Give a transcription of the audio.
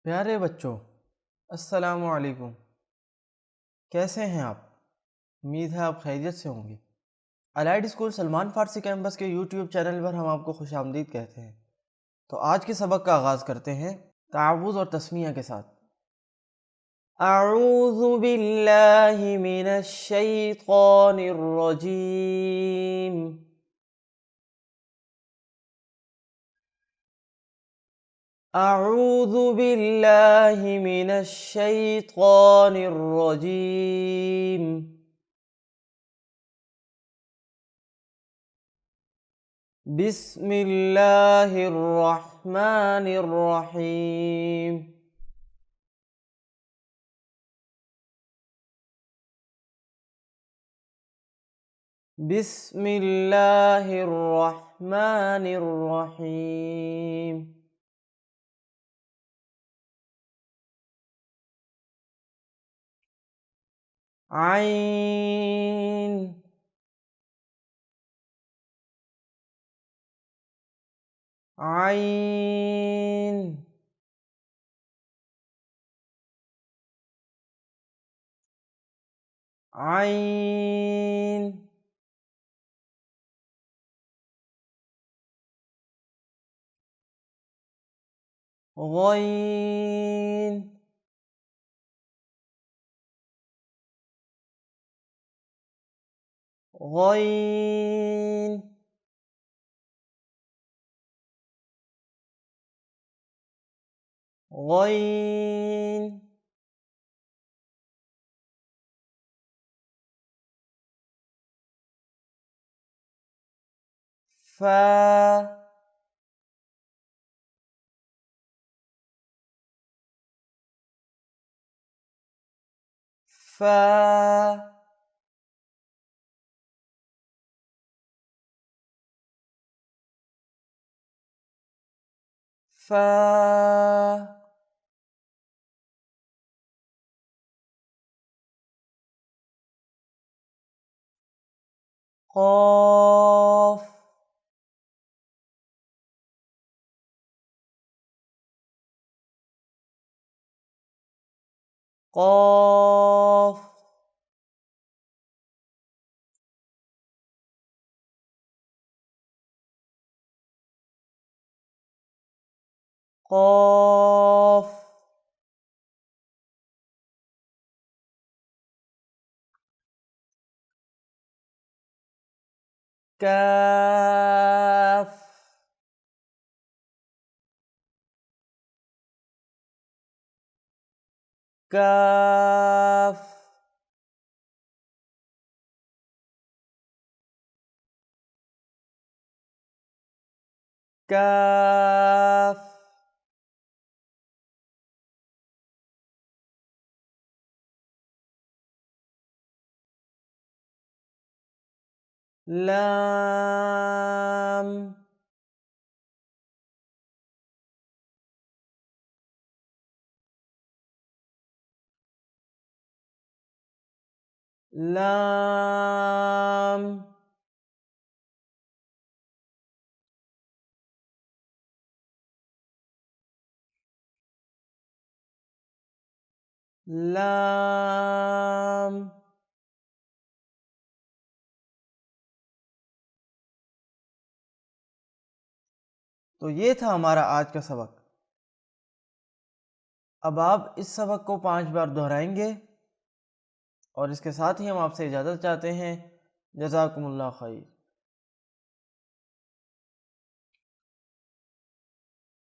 प्यारे बच्चों, अस्सलामु अलैकुम। कैसे हैं आप? उम्मीद है आप खैरियत से होंगे। अलाइड स्कूल सलमान फारसी कैंपस के यूट्यूब चैनल पर हम आपको खुशामदीद कहते हैं। तो आज के सबक का आगाज़ करते हैं तावुज़ और तस्मिया के साथ। अऊज़ु बिल्लाहि मिनश शैतानिर रजीम। अऊज़ु बिल्लाहि मिनश शैतानिर रजीम। बिस्मिल्लाहिर्रहमानिर्रहीम। बिस्मिल्लाहिर्रहमानिर्रहीम। आइन आइन आइन गइन गइन गइन फा फा फा क़ाफ़ क़ाफ़ क़ाफ़ काफ काफ काफ लाम लाम लाम। तो ये था हमारा आज का सबक। अब आप इस सबक को 5 बार दोहराएंगे और इसके साथ ही हम आपसे इजाज़त चाहते हैं। जज़ाकुमुल्लाह खैर।